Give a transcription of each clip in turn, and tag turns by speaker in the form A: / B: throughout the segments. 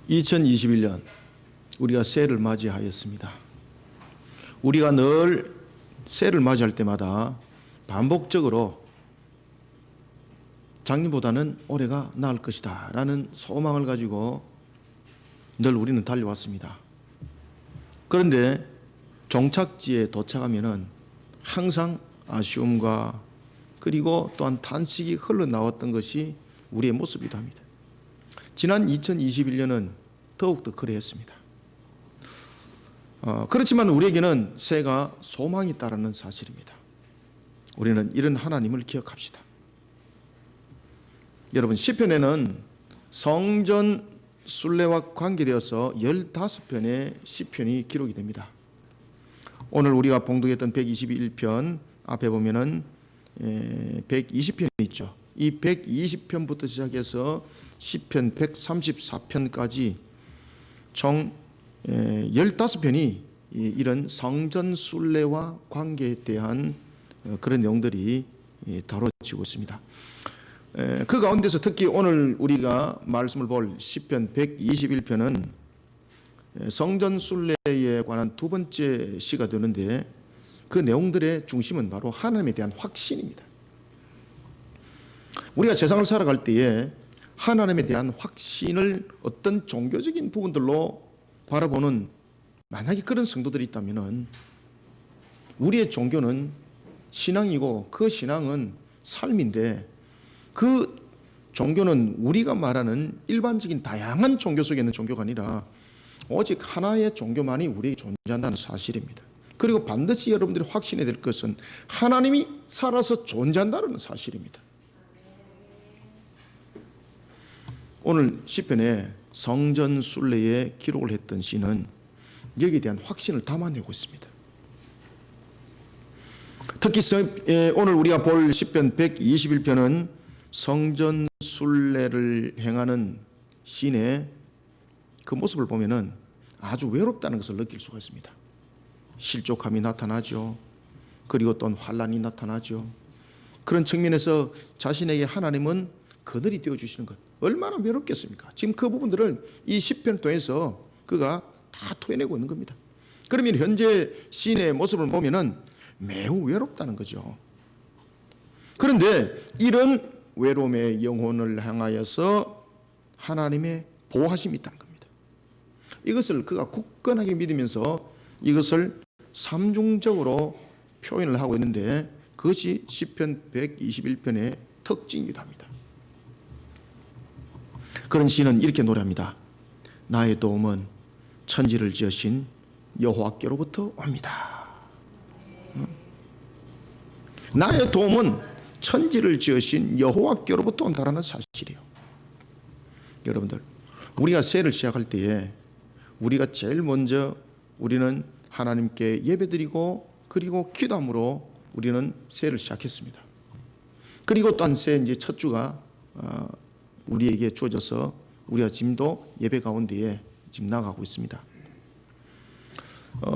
A: 2021년 우리가 새해를 맞이하였습니다. 우리가 늘 새해를 맞이할 때마다 반복적으로 작년보다는 올해가 나을 것이다 라는 소망을 가지고 늘 우리는 달려왔습니다. 그런데 종착지에 도착하면은 항상 아쉬움과 그리고 또한 탄식이 흘러나왔던 것이 우리의 모습이기도 합니다. 지난 2021년은 더욱더 그러했습니다. 그렇지만 우리에게는 새해가 소망이 있다는 사실입니다. 우리는 이런 하나님을 기억합시다. 여러분, 시편에는 성전 순례와 관계되어서 15편의 시편이 기록이 됩니다. 오늘 우리가 봉독했던 121편 앞에 보면은 120편이 있죠. 이 120편부터 시작해서 시편 134편까지 총 15편이 이런 성전 순례와 관계에 대한 그런 내용들이 다뤄지고 있습니다. 그 가운데서 특히 오늘 우리가 말씀을 볼 시편 121편은 성전 순례에 관한 두 번째 시가 되는데 그 내용들의 중심은 바로 하나님에 대한 확신입니다. 우리가 세상을 살아갈 때에 하나님에 대한 확신을 어떤 종교적인 부분들로 바라보는 만약에 그런 성도들이 있다면 우리의 종교는 신앙이고 그 신앙은 삶인데 그 종교는 우리가 말하는 일반적인 다양한 종교 속에 있는 종교가 아니라 오직 하나의 종교만이 우리에게 존재한다는 사실입니다. 그리고 반드시 여러분들이 확신해야 될 것은 하나님이 살아서 존재한다는 사실입니다. 오늘 시편에 성전 순례에 기록을 했던 시는 여기에 대한 확신을 담아내고 있습니다. 특히 오늘 우리가 볼 시편 121편은 성전 순례를 행하는 시인의 그 모습을 보면은 아주 외롭다는 것을 느낄 수가 있습니다. 실족함이 나타나죠. 그리고 또 환란이 나타나죠. 그런 측면에서 자신에게 하나님은 그늘이 되어주시는 것 얼마나 외롭겠습니까? 지금 그 부분들을 이 시편을 통해서 그가 다 토해내고 있는 겁니다. 그러면 현재 시인의 모습을 보면은 매우 외롭다는 거죠. 그런데 이런 외로움의 영혼을 향하여서 하나님의 보호하심이 있다는 겁니다. 이것을 그가 굳건하게 믿으면서 이것을 삼중적으로 표현을 하고 있는데 그것이 시편 121편의 특징이기도 합니다. 그런 시는 이렇게 노래합니다. 나의 도움은 천지를 지으신 여호와께로부터 옵니다. 나의 도움은 천지를 지으신 여호와께로부터 온다라는 사실이에요. 여러분들, 우리가 새해를 시작할 때에 우리가 제일 먼저 우리는 하나님께 예배드리고 그리고 기도함으로 우리는 새해를 시작했습니다. 그리고 또한 새해 이제 첫 주가 우리에게 주어져서 우리가 지금도 예배 가운데에 지금 나가고 있습니다.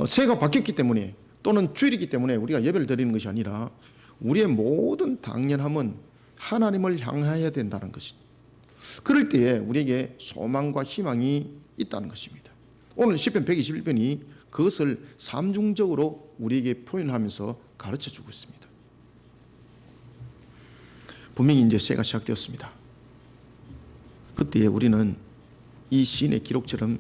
A: 새해가 바뀌었기 때문에 또는 주일이기 때문에 우리가 예배를 드리는 것이 아니라 우리의 모든 당연함은 하나님을 향해야 된다는 것입니다. 그럴 때에 우리에게 소망과 희망이 있다는 것입니다. 오늘 시편 121편이 그것을 삼중적으로 우리에게 표현하면서 가르쳐주고 있습니다. 분명히 이제 새해가 시작되었습니다. 그때에 우리는 이 시인의 기록처럼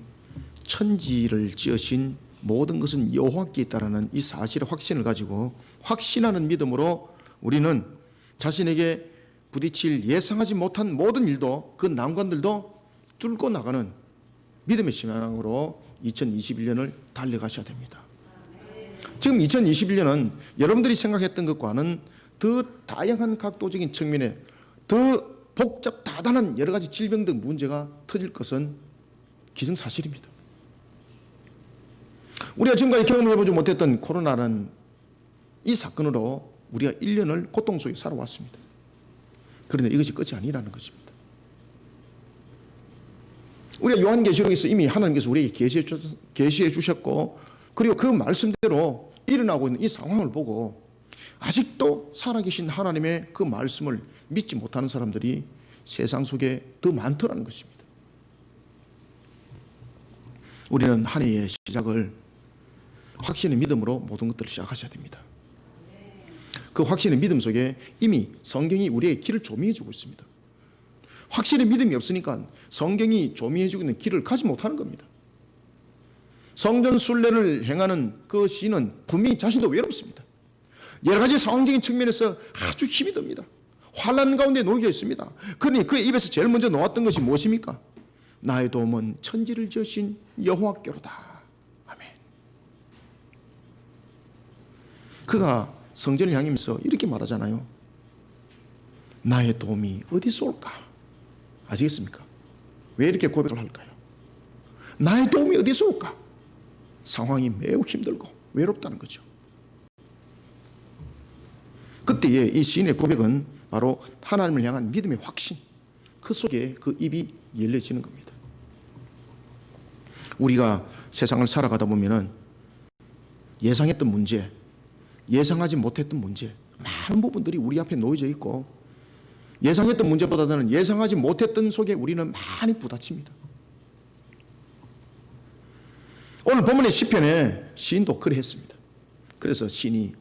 A: 천지를 지으신 모든 것은 여호와께 있다라는 이 사실의 확신을 가지고 확신하는 믿음으로 우리는 자신에게 부딪힐 예상하지 못한 모든 일도 그 난관들도 뚫고 나가는 믿음의 신앙으로 2021년을 달려가셔야 됩니다. 지금 2021년은 여러분들이 생각했던 것과는 더 다양한 각도적인 측면에 더 복잡 다단한 여러 가지 질병 등 문제가 터질 것은 기정사실입니다. 우리가 지금까지 경험해보지 못했던 코로나는 이 사건으로 우리가 1년을 고통 속에 살아왔습니다. 그런데 이것이 끝이 아니라는 것입니다. 우리가 요한계시록에서 이미 하나님께서 우리에게 계시해 주셨고 그리고 그 말씀대로 일어나고 있는 이 상황을 보고 아직도 살아계신 하나님의 그 말씀을 믿지 못하는 사람들이 세상 속에 더 많더라는 것입니다. 우리는 한 해의 시작을 확신의 믿음으로 모든 것들을 시작하셔야 됩니다. 그 확신의 믿음 속에 이미 성경이 우리의 길을 조명해 주고 있습니다. 확신의 믿음이 없으니까 성경이 조명해 주고 있는 길을 가지 못하는 겁니다. 성전 순례를 행하는 그 시인은 분명히 자신도 외롭습니다. 여러 가지 상황적인 측면에서 아주 힘이 듭니다. 환난 가운데 놓여 있습니다. 그러니 그의 입에서 제일 먼저 나왔던 것이 무엇입니까? 나의 도움은 천지를 지으신 여호와께로다. 아멘. 그가 성전을 향하면서 이렇게 말하잖아요. 나의 도움이 어디서 올까? 아시겠습니까? 왜 이렇게 고백을 할까요? 나의 도움이 어디서 올까? 상황이 매우 힘들고 외롭다는 거죠. 그때의 이 시인의 고백은 바로 하나님을 향한 믿음의 확신, 그 속에 그 입이 열려지는 겁니다. 우리가 세상을 살아가다 보면은 예상했던 문제, 예상하지 못했던 문제, 많은 부분들이 우리 앞에 놓여져 있고, 예상했던 문제보다는 예상하지 못했던 속에 우리는 많이 부딪힙니다. 오늘 본문의 시편에 시인도 그래 했습니다. 그래서 시인이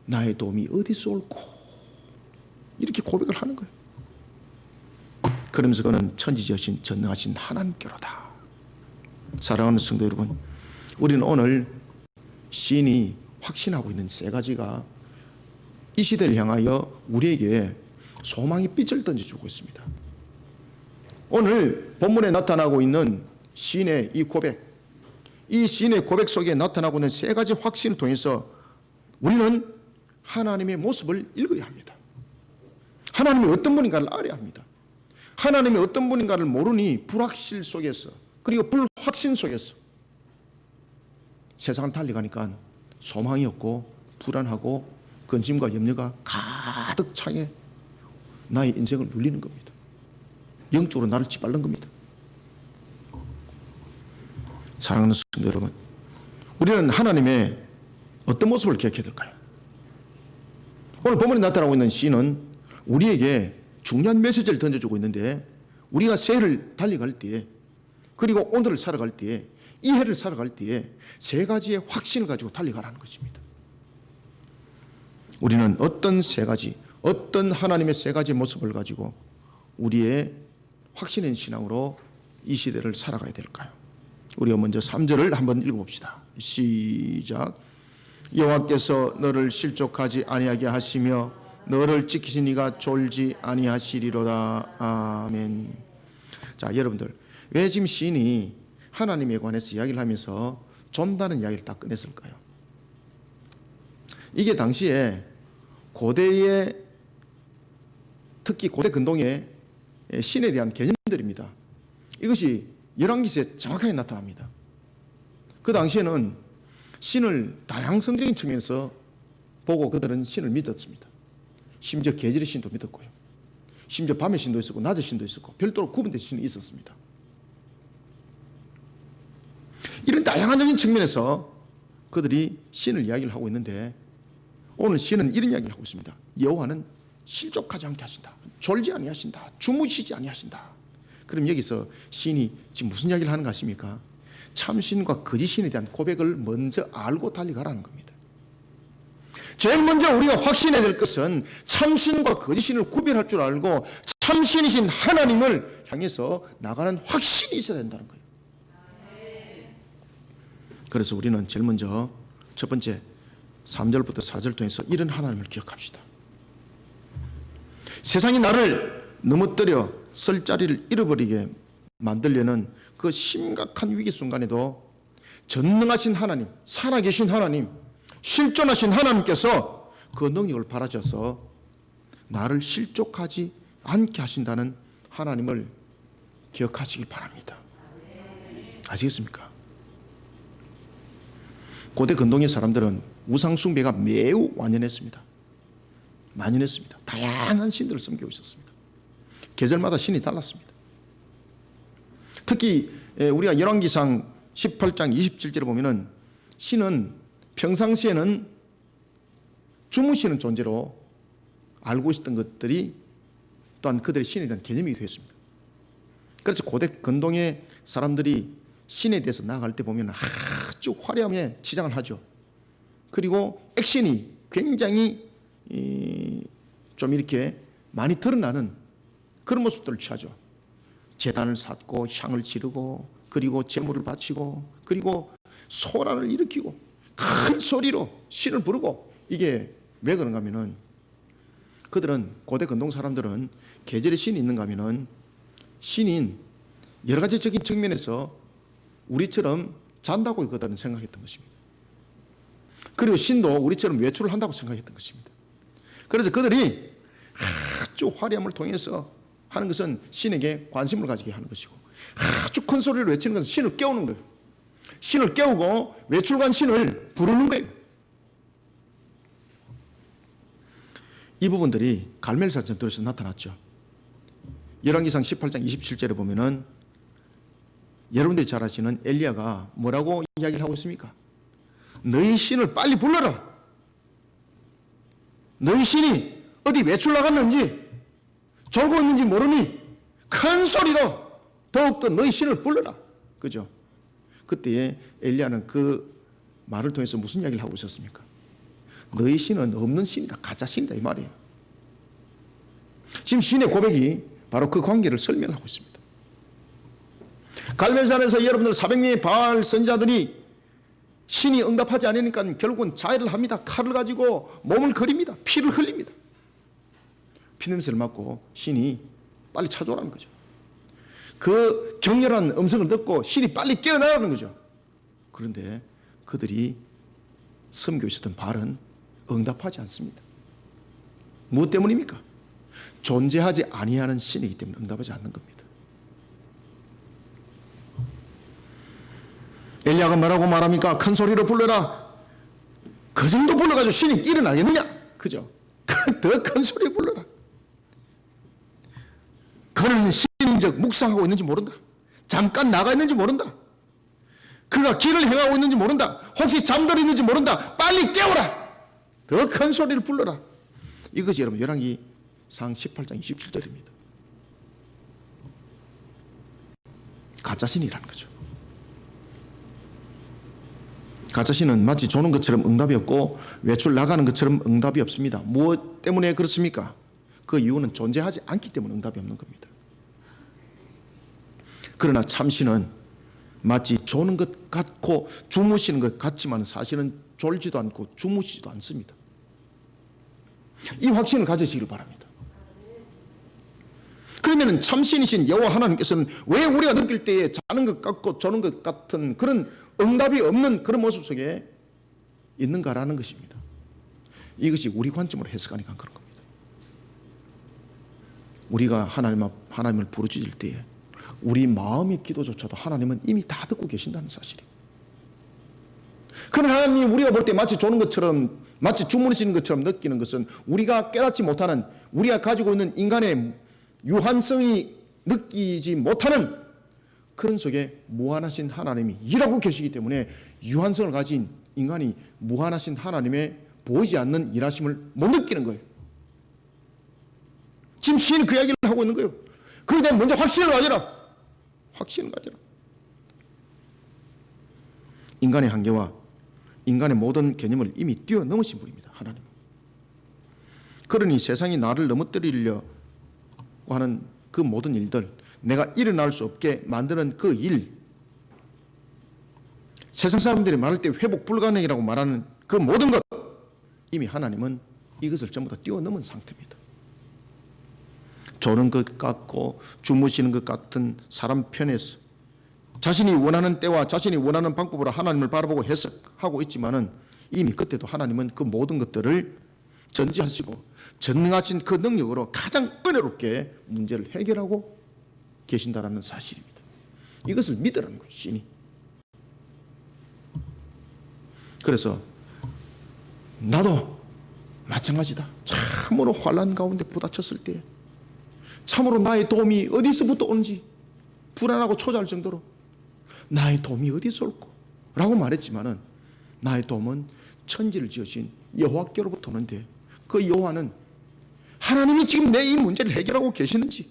A: 나의 도움이 어디서 올꼬 이렇게 고백을 하는 거예요. 그러면서 그는 천지지으신 전능하신 하나님께로다. 사랑하는 성도 여러분, 우리는 오늘 시인이 확신하고 있는 세 가지가 이 시대를 향하여 우리에게 소망의 빛을 던져주고 있습니다. 오늘 본문에 나타나고 있는 시인의 이 고백, 이 시인의 고백 속에 나타나고 있는 세 가지 확신을 통해서 우리는 하나님의 모습을 읽어야 합니다. 하나님이 어떤 분인가를 알아야 합니다. 하나님이 어떤 분인가를 모르니 불확실 속에서, 그리고 불확신 속에서 세상을 달려가니까 소망이 없고 불안하고 근심과 염려가 가득 차게 나의 인생을 눌리는 겁니다. 영적으로 나를 짓밟는 겁니다. 사랑하는 성도 여러분, 우리는 하나님의 어떤 모습을 기억해야 될까요? 오늘 본문에 나타나고 있는 시인은 우리에게 중요한 메시지를 던져주고 있는데, 우리가 새해를 달려갈 때에, 그리고 오늘을 살아갈 때에, 이 해를 살아갈 때에 세 가지의 확신을 가지고 달려가라는 것입니다. 우리는 어떤 세 가지, 어떤 하나님의 세 가지 모습을 가지고 우리의 확신의 신앙으로 이 시대를 살아가야 될까요? 우리가 먼저 3절을 한번 읽어봅시다. 시작. 여호와께서 너를 실족하지 아니하게 하시며 너를 지키시니가 졸지 아니하시리로다. 아멘. 자, 여러분들, 왜 지금 시인이 하나님에 관해서 이야기를 하면서 존다는 이야기를 딱 꺼냈을까요? 이게 당시에 고대의, 특히 고대 근동의 신에 대한 개념들입니다. 이것이 열왕기서에 정확하게 나타납니다. 그 당시에는 신을 다양성적인 측면에서 보고 그들은 신을 믿었습니다. 심지어 계절의 신도 믿었고요. 심지어 밤의 신도 있었고 낮의 신도 있었고 별도로 구분된 신이 있었습니다. 이런 다양한 측면에서 그들이 신을 이야기를 하고 있는데, 오늘 신은 이런 이야기를 하고 있습니다. 여호와는 실족하지 않게 하신다. 졸지 아니하신다. 주무시지 아니하신다. 그럼 여기서 신이 지금 무슨 이야기를 하는 것 같습니까? 참신과 거짓신에 대한 고백을 먼저 알고 달려가라는 겁니다. 제일 먼저 우리가 확신해야 될 것은 참신과 거짓신을 구별할 줄 알고 참신이신 하나님을 향해서 나가는 확신이 있어야 된다는 거예요. 그래서 우리는 제일 먼저 첫 번째 3절부터 4절 통해서 이런 하나님을 기억합시다. 세상이 나를 넘어뜨려 설 자리를 잃어버리게 만들려는 그 심각한 위기 순간에도 전능하신 하나님, 살아계신 하나님, 실존하신 하나님께서 그 능력을 바라셔서 나를 실족하지 않게 하신다는 하나님을 기억하시길 바랍니다. 아시겠습니까? 고대 근동의 사람들은 우상 숭배가 매우 만연했습니다. 다양한 신들을 섬기고 있었습니다. 계절마다 신이 달랐습니다. 특히 우리가 열왕기상 18장 27절에 보면은 신은 평상시에는 주무시는 존재로 알고 있었던 것들이 또한 그들의 신에 대한 개념이 되었습니다. 그래서 고대 근동의 사람들이 신에 대해서 나아갈 때 보면 아주 화려하게 치장을 하죠. 그리고 액션이 굉장히 좀 이렇게 많이 드러나는 그런 모습들을 취하죠. 제단을 쌓고 향을 지르고 그리고 제물을 바치고 그리고 소란을 일으키고 큰 소리로 신을 부르고, 이게 왜 그런가 하면은 그들은, 고대 근동 사람들은 계절에 신이 있는가 하면은 신인 여러 가지적인 측면에서 우리처럼 잔다고 그들은 생각했던 것입니다. 그리고 신도 우리처럼 외출을 한다고 생각했던 것입니다. 그래서 그들이 아주 화려함을 통해서 하는 것은 신에게 관심을 가지게 하는 것이고, 아주 큰 소리로 외치는 것은 신을 깨우는 거예요. 신을 깨우고 외출간 신을 부르는 거예요. 이 부분들이 갈멜산 전투에서 나타났죠. 열왕기상 18장 27절에 보면은 여러분들이 잘 아시는 엘리야가 뭐라고 이야기를 하고 있습니까? 너희 신을 빨리 불러라. 너희 신이 어디 외출 나갔는지 졸고 있는지 모르니 큰 소리로 더욱더 너희 신을 불러라. 그죠? 그때 엘리야는 그 말을 통해서 무슨 이야기를 하고 있었습니까? 너희 신은 없는 신이다, 가짜 신이다, 이 말이에요. 지금 신의 고백이 바로 그 관계를 설명하고 있습니다. 갈멜산에서 여러분들 400명의 바알 선지자들이 신이 응답하지 않으니까 결국은 자해를 합니다. 칼을 가지고 몸을 그립니다. 피를 흘립니다. 피냄새를 맡고 신이 빨리 찾아오라는 거죠. 그 격렬한 음성을 듣고 신이 빨리 깨어나라는 거죠. 그런데 그들이 섬기고 있었던 바알은 응답하지 않습니다. 무엇 때문입니까? 존재하지 아니하는 신이기 때문에 응답하지 않는 겁니다. 엘리야가 뭐라고 말합니까? 큰 소리로 불러라. 그 정도 불러가지고 신이 일어나겠느냐? 그죠? 더 큰 소리로 불러라. 그는 신인적 묵상하고 있는지 모른다. 잠깐 나가 있는지 모른다. 그가 길을 행하고 있는지 모른다. 혹시 잠들어 있는지 모른다. 빨리 깨워라. 더 큰 소리를 불러라. 이것이 여러분 열왕기상 18장 27절입니다. 가짜 신이라는 거죠. 가짜 신은 마치 조는 것처럼 응답이 없고 외출 나가는 것처럼 응답이 없습니다. 무엇 때문에 그렇습니까? 그 이유는 존재하지 않기 때문에 응답이 없는 겁니다. 그러나 참신은 마치 조는 것 같고 주무시는 것 같지만 사실은 졸지도 않고 주무시지도 않습니다. 이 확신을 가지시길 바랍니다. 그러면 참신이신 여호와 하나님께서는 왜 우리가 느낄 때에 자는 것 같고 조는 것 같은 그런 응답이 없는 그런 모습 속에 있는가라는 것입니다. 이것이 우리 관점으로 해석하니까 그런 겁니다. 우리가 하나님을 부르짖을 때에 우리 마음의 기도조차도 하나님은 이미 다 듣고 계신다는 사실이에요. 그러나 하나님이 우리가 볼 때 마치 조는 것처럼, 마치 주무시는 것처럼 느끼는 것은 우리가 깨닫지 못하는, 우리가 가지고 있는 인간의 유한성이 느끼지 못하는 그런 속에 무한하신 하나님이 일하고 계시기 때문에 유한성을 가진 인간이 무한하신 하나님의 보이지 않는 일하심을 못 느끼는 거예요. 지금 시인은 그 이야기를 하고 있는 거예요. 그에 대한 먼저 확신을 가져라. 확신을 가져라. 인간의 한계와 인간의 모든 개념을 이미 뛰어넘으신 분입니다. 하나님은. 그러니 세상이 나를 넘어뜨리려고 하는 그 모든 일들, 내가 일어날 수 없게 만드는 그 일, 세상 사람들이 말할 때 회복 불가능이라고 말하는 그 모든 것, 이미 하나님은 이것을 전부 다 뛰어넘은 상태입니다. 조는 것 같고 주무시는 것 같은 사람 편에서 자신이 원하는 때와 자신이 원하는 방법으로 하나님을 바라보고 해석하고 있지만은 이미 그때도 하나님은 그 모든 것들을 전지하시고 전능하신 그 능력으로 가장 은혜롭게 문제를 해결하고 계신다라는 사실입니다. 이것을 믿으라는 거예요, 신이. 그래서 나도 마찬가지다. 참으로 환난 가운데 부딪혔을 때 참으로 나의 도움이 어디서부터 오는지 불안하고 초조할 정도로 나의 도움이 어디서 올까? 라고 말했지만은 나의 도움은 천지를 지으신 여호와께로부터 오는데 그 여호와는 하나님이 지금 내 이 문제를 해결하고 계시는지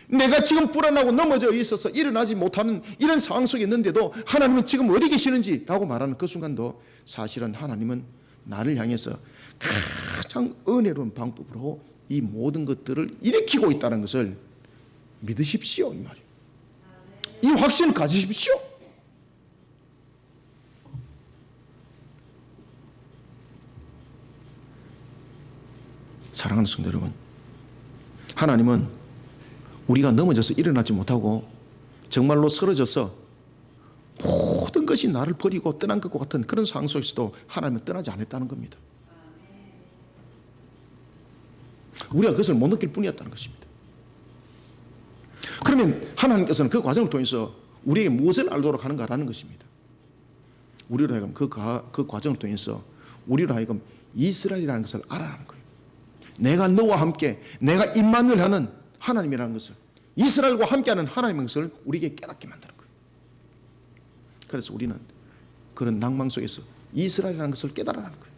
A: 내가 지금 불안하고 넘어져 있어서 일어나지 못하는 이런 상황 속에 있는데도 하나님은 지금 어디 계시는지 라고 말하는 그 순간도 사실은 하나님은 나를 향해서 가장 은혜로운 방법으로 이 모든 것들을 일으키고 있다는 것을 믿으십시오, 이 말이에요. 이 확신을 가지십시오. 사랑하는 성도 여러분, 하나님은 우리가 넘어져서 일어나지 못하고 정말로 쓰러져서 모든 것이 나를 버리고 떠난 것과 같은 그런 상황 속에서도 하나님은 떠나지 않았다는 겁니다. 우리가 그것을 못 느낄 뿐이었다는 것입니다. 그러면 하나님께서는 그 과정을 통해서 우리에게 무엇을 알도록 하는가라는 것입니다. 우리로 하여금 그 과정을 통해서 우리로 하여금 이스라엘이라는 것을 알아라는 거예요. 내가 너와 함께, 내가 임마누엘 하는 하나님이라는 것을, 이스라엘과 함께하는 하나님의 것을 우리에게 깨닫게 만드는 거예요. 그래서 우리는 그런 낭망 속에서 이스라엘이라는 것을 깨달아라는 거예요.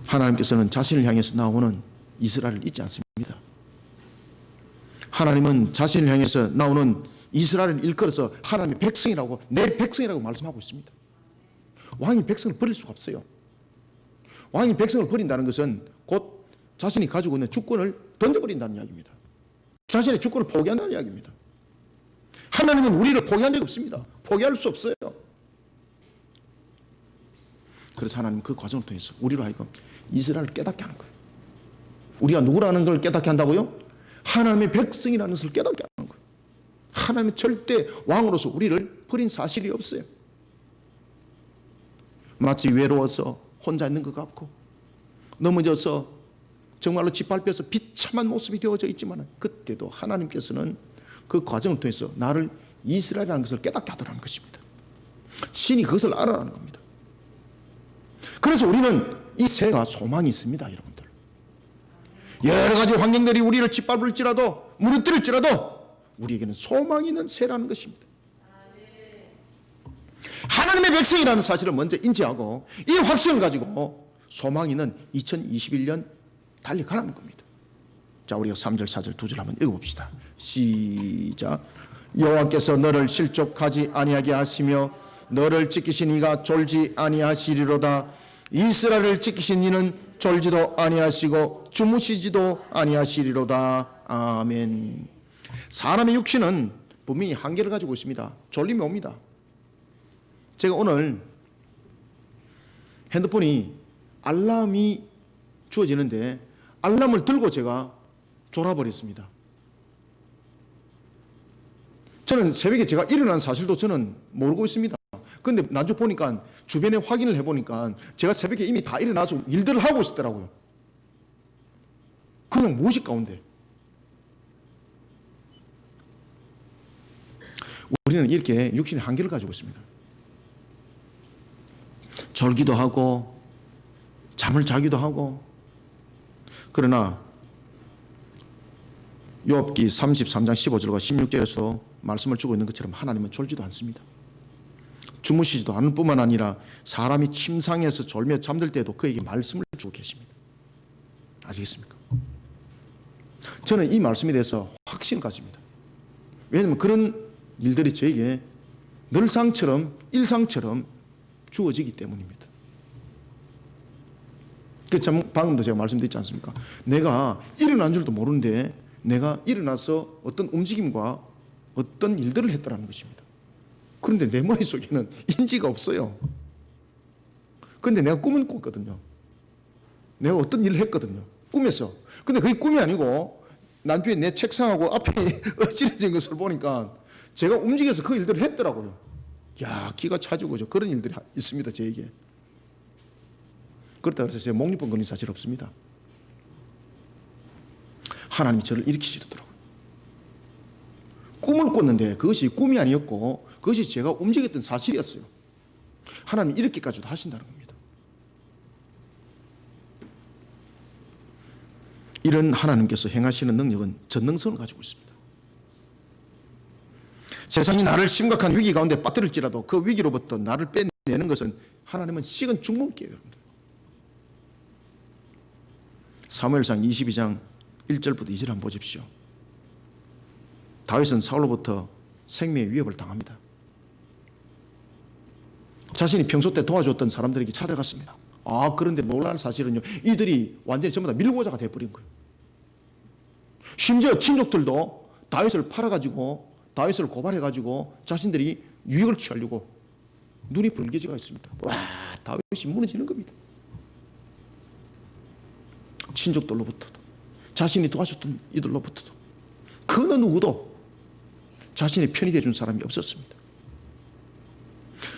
A: 하나님께서는 자신을 향해서 나오는 이스라엘을 잊지 않습니다. 하나님은 자신을 향해서 나오는 이스라엘을 일컬어서 하나님의 백성이라고, 내 백성이라고 말씀하고 있습니다. 왕이 백성을 버릴 수가 없어요. 왕이 백성을 버린다는 것은 곧 자신이 가지고 있는 주권을 던져버린다는 이야기입니다. 자신의 주권을 포기한다는 이야기입니다. 하나님은 우리를 포기한 적이 없습니다. 포기할 수 없어요. 그래서 하나님은 그 과정을 통해서 우리로 하여금 이스라엘을 깨닫게 하는 거예요. 우리가 누구라는 걸 깨닫게 한다고요? 하나님의 백성이라는 것을 깨닫게 하는 거예요. 하나님의 절대 왕으로서 우리를 버린 사실이 없어요. 마치 외로워서 혼자 있는 것 같고 넘어져서 정말로 짓밟혀서 비참한 모습이 되어져 있지만 그때도 하나님께서는 그 과정을 통해서 나를 이스라엘이라는 것을 깨닫게 하더라는 것입니다. 신이 그것을 알아라는 겁니다. 그래서 우리는 이 새가 소망이 있습니다, 여러분들. 여러 가지 환경들이 우리를 짓밟을지라도 무너뜨릴지라도 우리에게는 소망이 있는 새라는 것입니다. 하나님의 백성이라는 사실을 먼저 인지하고 이 확신을 가지고 소망 있는 2021년 달려가라는 겁니다. 자, 우리가 3절 4절 두 절 한번 읽어봅시다. 시작. 여호와께서 너를 실족하지 아니하게 하시며 너를 지키신 이가 졸지 아니하시리로다. 이스라엘을 지키신 이는 졸지도 아니하시고 주무시지도 아니하시리로다. 아멘. 사람의 육신은 분명히 한계를 가지고 있습니다. 졸림이 옵니다. 제가 오늘 핸드폰이 알람이 주어지는데 알람을 들고 제가 졸아버렸습니다. 저는 새벽에 제가 일어난 사실도 저는 모르고 있습니다. 그런데 나중에 보니까 주변에 확인을 해보니까 제가 새벽에 이미 다 일어나서 일들을 하고 있었더라고요. 그냥 무의식 가운데. 우리는 이렇게 육신의 한계를 가지고 있습니다. 졸기도 하고 잠을 자기도 하고. 그러나 욥기 33장 15절과 16절에서 말씀을 주고 있는 것처럼 하나님은 졸지도 않습니다. 주무시지도 않을 뿐만 아니라 사람이 침상에서 졸며 잠들 때도 그에게 말씀을 주고 계십니다. 아시겠습니까? 저는 이 말씀에 대해서 확신을 가집니다. 왜냐하면 그런 일들이 저에게 늘상처럼 일상처럼 주어지기 때문입니다. 방금도 제가 말씀드렸지 않습니까? 내가 일어난 줄도 모르는데 내가 일어나서 어떤 움직임과 어떤 일들을 했다는 것입니다. 그런데 내 머릿속에는 인지가 없어요. 그런데 내가 꿈은 꿨거든요. 내가 어떤 일을 했거든요. 꿈에서. 근데 그게 꿈이 아니고 나중에 내 책상하고 앞에 어지러진 것을 보니까 제가 움직여서 그 일들을 했더라고요. 야, 기가 차지고 그런 일들이 있습니다, 저에게. 그렇다고 해서 제가 목류병 걸린 사실 없습니다. 하나님이 저를 일으키시더라고요. 꿈을 꿨는데 그것이 꿈이 아니었고 그것이 제가 움직였던 사실이었어요. 하나님이 이렇게까지도 하신다는 겁니다. 이런 하나님께서 행하시는 능력은 전능성을 가지고 있습니다. 세상이 나를 심각한 위기 가운데 빠뜨릴지라도 그 위기로부터 나를 빼내는 것은 하나님은 식은 죽문기예요. 여러분들. 사무엘상 22장 1절부터 2절 한번 보십시오. 다윗은 사울로부터 생명의 위협을 당합니다. 자신이 평소 때 도와줬던 사람들에게 찾아갔습니다. 그런데 놀라운 사실은요, 이들이 완전히 전부 다 밀고자가 돼버린 거예요. 심지어 친족들도 다윗을 팔아가지고 다윗을 고발해가지고 자신들이 유익을 취하려고 눈이 벌게지가 있습니다. 다윗이 무너지는 겁니다. 친족들로부터도 자신이 도와줬던 이들로부터도 그 어느 누구도 자신의 편이 돼준 사람이 없었습니다.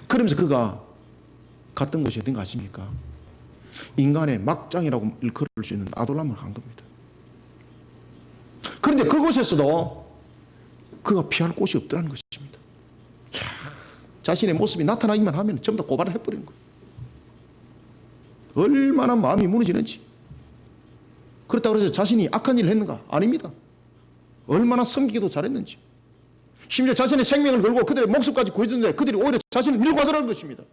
A: 그러면서 그가 갔던 곳이 어딘가 아십니까? 인간의 막장이라고 일컬을 수 있는 아둘람을 간 겁니다. 그런데 그곳에서도 그가 피할 곳이 없더라는 것입니다. 자신의 모습이 나타나기만 하면 전부 다 고발을 해버리는 거예요. 얼마나 마음이 무너지는지. 그렇다고 해서 자신이 악한 일을 했는가? 아닙니다. 얼마나 섬기기도 잘했는지. 심지어 자신의 생명을 걸고 그들의 목숨까지 구해줬는데 그들이 오히려 자신을 밀고 가더라는 것입니다.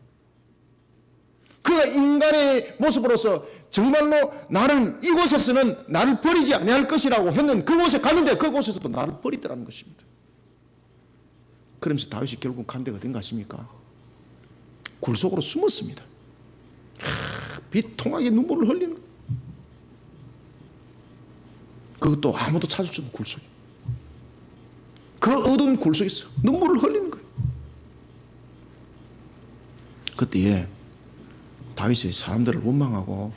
A: 그가 인간의 모습으로서 정말로 나를 이곳에서는 나를 버리지 아니할 것이라고 했는 그곳에 갔는데 그곳에서도 나를 버리더라는 것입니다. 그러면서 다윗이 결국 간 데가 어딘가 아십니까? 굴 속으로 숨었습니다. 비통하게 눈물을 흘리는 거예요. 그것도 아무도 찾을 수 없는 굴 속에. 그 어두운 굴 속에서 눈물을 흘리는 거예요. 그때에 다윗이 사람들을 원망하고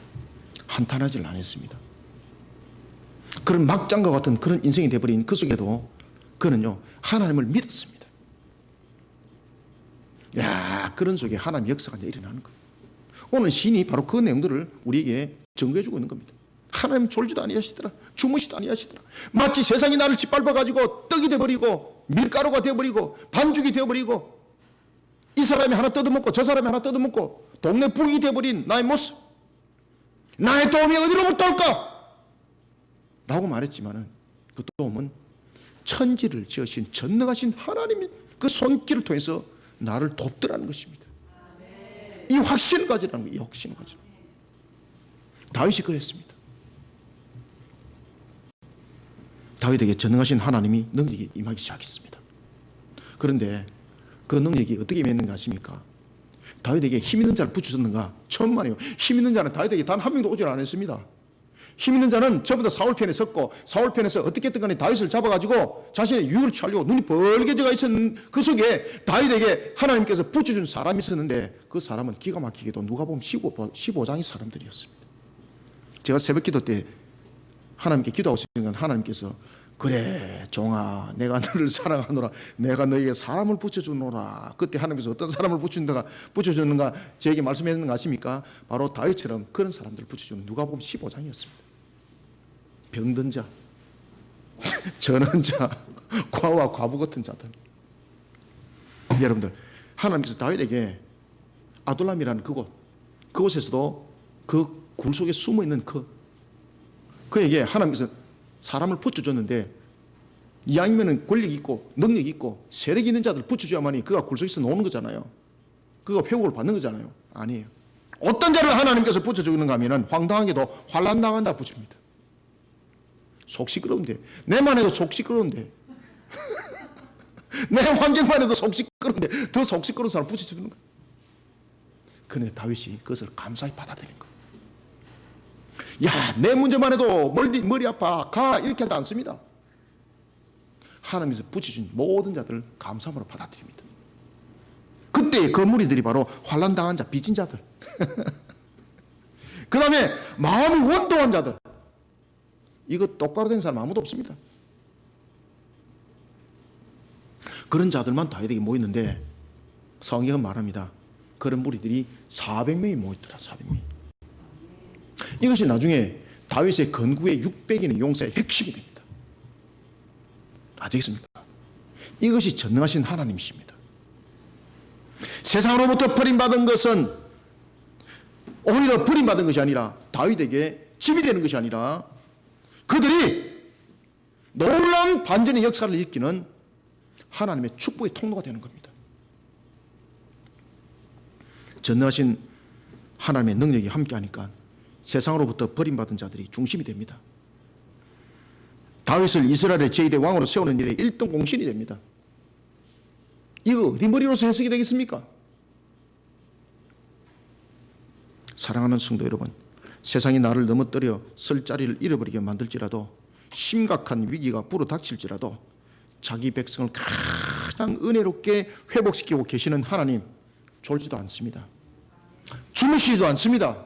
A: 한탄하지를 않았습니다. 그런 막장과 같은 그런 인생이 되어버린 그 속에도 그는요, 하나님을 믿었습니다. 그런 속에 하나님의 역사가 이제 일어나는 거예요. 오늘 시인이 바로 그 내용들을 우리에게 증거해주고 있는 겁니다. 하나님 졸지도 아니하시더라. 주무시도 아니하시더라. 마치 세상이 나를 짓밟아가지고 떡이 되어버리고 밀가루가 되어버리고 반죽이 되어버리고 이 사람이 하나 뜯어먹고 저 사람이 하나 뜯어먹고 동네 북이 되어버린 나의 모습. 나의 도움이 어디로부터 올까? 라고 말했지만은 그 도움은 천지를 지으신 전능하신 하나님의 그 손길을 통해서 나를 돕더라는 것입니다. 이 확신을 가지라는 거예요. 이 확신을 가지라는 거예요. 다윗이 그랬습니다. 다윗에게 전능하신 하나님이 능력이 임하기 시작했습니다. 그런데 그 능력이 어떻게 임했는가 아십니까? 다윗에게 힘 있는 자를 붙여줬는가? 천만에요. 힘 있는 자는 다윗에게 단 한 명도 오질 않았습니다. 힘 있는 자는 전부 다 사울 편에 섰고 사울 편에서 어떻게든 간에 다윗을 잡아가지고 자신의 유익을 취하려고 눈이 벌게져가 있었는 그 속에 다윗에게 하나님께서 붙여준 사람이 있었는데 그 사람은 기가 막히게도 누가 보면 15장의 사람들이었습니다. 제가 새벽 기도 때 하나님께 기도하고 있는 건 하나님께서 그래 종아 내가 너를 사랑하노라 내가 너에게 사람을 붙여주노라. 그때 하나님께서 어떤 사람을 붙여주는가 저에게 말씀했는 거 아십니까? 바로 다윗처럼 그런 사람들을 붙여주는 누가 보면 15장이었습니다. 병든 자, 전원 자, 과와 과부 같은 자들. 여러분들 하나님께서 다윗에게 아둘람이라는 그곳에서도 그 굴 속에 숨어있는 그에게 하나님께서 사람을 붙여줬는데 이왕이면 권력이 있고 능력이 있고 세력이 있는 자들 붙여줘야만이 그가 굴 속에서 노는 거잖아요. 그가 회복을 받는 거잖아요. 아니에요. 어떤 자를 하나님께서 붙여주는가 하면 황당하게도 환난당한다 붙입니다. 속 시끄러운데 내만 해도 속 시끄러운데 내 환경만 해도 속 시끄러운데 더 속 시끄러운 사람을 붙여주는 거예요. 그런데 다윗이 그것을 감사히 받아들인 거예요. 내 문제만 해도 머리 아파 가 이렇게 하지 않습니다. 하나님께서 붙여준 모든 자들을 감사함으로 받아들입니다. 그때 그 무리들이 바로 환난당한 자, 빚진 자들 그 다음에 마음이 원통한 자들, 이거 똑바로 된 사람 아무도 없습니다. 그런 자들만 다윗에게 모였는데 성경은 말합니다. 그런 무리들이 400명이 모였더라. 400명이. 이것이 나중에 다윗의 건국의 600인의 용사의 핵심이 됩니다. 아시겠습니까? 이것이 전능하신 하나님이십니다. 세상으로부터 버림받은 것은 오히려 버림받은 것이 아니라 다윗에게 짐이 되는 것이 아니라 그들이 놀라운 반전의 역사를 일으키는 하나님의 축복의 통로가 되는 겁니다. 전능하신 하나님의 능력이 함께하니까 세상으로부터 버림받은 자들이 중심이 됩니다. 다윗을 이스라엘의 제2대 왕으로 세우는 일에 1등 공신이 됩니다. 이거 어디 머리로서 해석이 되겠습니까? 사랑하는 성도 여러분, 세상이 나를 넘어뜨려 설 자리를 잃어버리게 만들지라도, 심각한 위기가 불어닥칠지라도 자기 백성을 가장 은혜롭게 회복시키고 계시는 하나님, 졸지도 않습니다. 주무시지도 않습니다.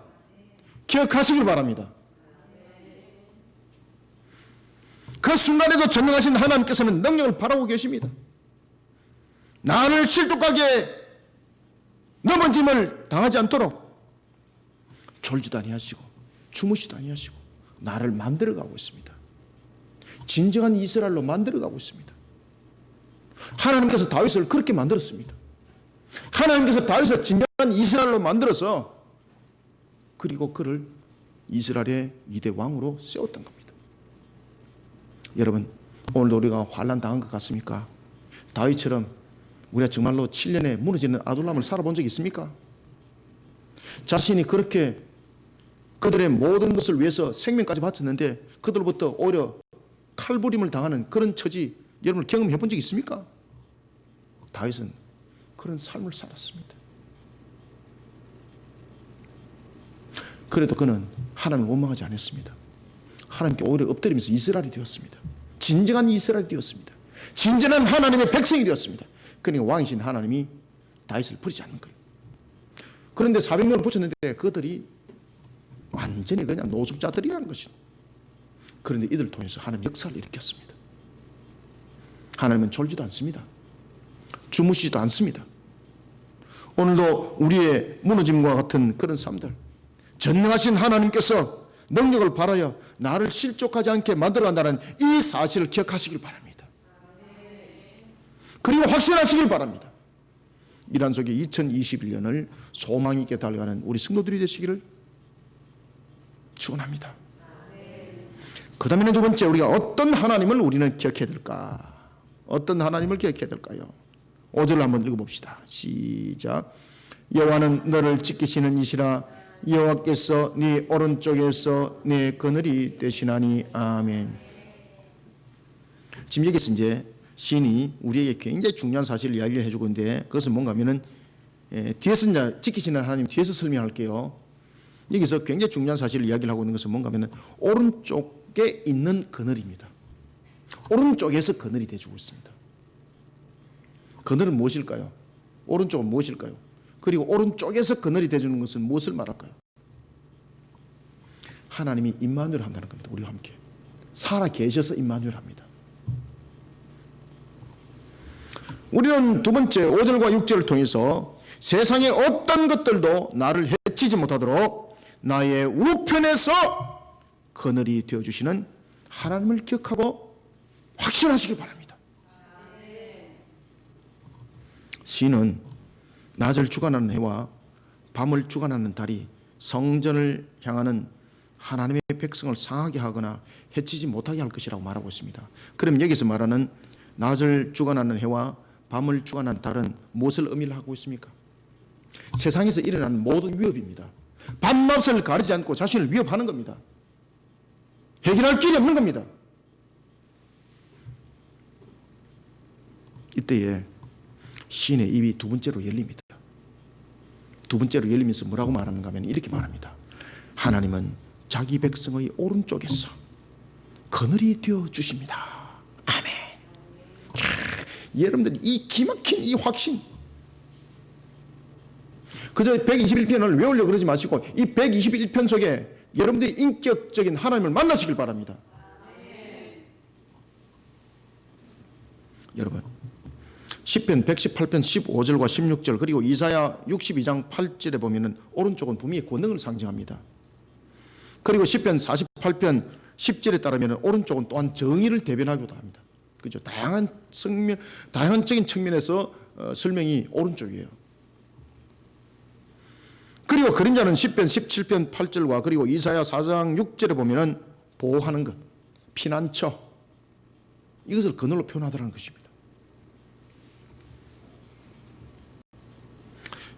A: 기억하시길 바랍니다. 그 순간에도 전능하신 하나님께서는 능력을 바라고 계십니다. 나를 실족하게 넘어짐을 당하지 않도록 졸지도 아니하시고 주무시도 아니하시고 나를 만들어가고 있습니다. 진정한 이스라엘로 만들어가고 있습니다. 하나님께서 다윗을 그렇게 만들었습니다. 하나님께서 다윗을 진정한 이스라엘로 만들어서 그리고 그를 이스라엘의 2대 왕으로 세웠던 겁니다. 여러분, 오늘도 우리가 환난 당한 것 같습니까? 다윗처럼 우리가 정말로 7년에 무너지는 아둘람을 살아본 적이 있습니까? 자신이 그렇게 그들의 모든 것을 위해서 생명까지 바쳤는데 그들로부터 오히려 칼부림을 당하는 그런 처지 여러분 경험해 본 적 있습니까? 다윗은 그런 삶을 살았습니다. 그래도 그는 하나님을 원망하지 않았습니다. 하나님께 오히려 엎드리면서 이스라엘이 되었습니다. 진정한 이스라엘이 되었습니다. 진정한 하나님의 백성이 되었습니다. 그러니까 왕이신 하나님이 다윗을 버리지 않는 거예요. 그런데 400명을 붙였는데 그들이 완전히 그냥 노숙자들이라는 것입니다. 그런데 이들을 통해서 하나님 역사를 일으켰습니다. 하나님은 졸지도 않습니다. 주무시지도 않습니다. 오늘도 우리의 무너짐과 같은 그런 삶들, 전능하신 하나님께서 능력을 발하여 나를 실족하지 않게 만들어간다는 이 사실을 기억하시길 바랍니다. 그리고 확신하시길 바랍니다. 이란 속에 2021년을 소망 있게 달려가는 우리 성도들이 되시기를 축원합니다. 그 다음에는 두 번째, 우리가 어떤 하나님을 우리는 기억해야 될까? 어떤 하나님을 기억해야 될까요? 5절을 한번 읽어봅시다. 시작. 여호와는 너를 지키시는 이시라. 여호와께서 네 오른쪽에서 네 그늘이 되시나니. 아멘. 지금 여기서 이제 시인이 우리에게 굉장히 중요한 사실을 이야기를 해주고 있는데, 그것은 뭔가 하면은 뒤에서 이제 지키시는 하나님 뒤에서 설명할게요. 여기서 굉장히 중요한 사실을 이야기를 하고 있는 것은 뭔가 하면은 오른쪽에 있는 그늘입니다. 오른쪽에서 그늘이 되어주고 있습니다. 그늘은 무엇일까요? 오른쪽은 무엇일까요? 그리고 오른쪽에서 그늘이 되어주는 것은 무엇을 말할까요? 하나님이 임마누엘 한다는 겁니다. 우리와 함께 살아 계셔서 임마누엘 합니다. 우리는 두 번째 5절과 6절을 통해서 세상의 어떤 것들도 나를 해치지 못하도록 나의 우편에서 그늘이 되어주시는 하나님을 기억하고 확신하시기 바랍니다. 시는 낮을 주관하는 해와 밤을 주관하는 달이 성전을 향하는 하나님의 백성을 상하게 하거나 해치지 못하게 할 것이라고 말하고 있습니다. 그럼 여기서 말하는 낮을 주관하는 해와 밤을 주관하는 달은 무엇을 의미를 하고 있습니까? 세상에서 일어나는 모든 위협입니다. 밤낮을 가리지 않고 자신을 위협하는 겁니다. 해결할 길이 없는 겁니다. 이때에 시인의 입이 두 번째로 열립니다. 두 번째로 열리면서 뭐라고 말하는가 하면 이렇게 말합니다. 하나님은 자기 백성의 오른쪽에서 그늘이 되어 주십니다. 아멘. 여러분들이 이 기막힌 이 확신, 그저 121편을 외우려고 그러지 마시고 이 121편 속에 여러분들이 인격적인 하나님을 만나시길 바랍니다. 여러분, 시편 118편 15절과 16절 그리고 이사야 62장 8절에 보면은 오른쪽은 분명히 권능을 상징합니다. 그리고 시편 48편 10절에 따르면 오른쪽은 또한 정의를 대변하기도 합니다. 그죠? 다양한적인 측면에서 설명이 오른쪽이에요. 그리고 그림자는 시편 17편 8절과 그리고 이사야 4장 6절에 보면은 보호하는 것, 피난처, 이것을 그늘로 표현하더라는 것입니다.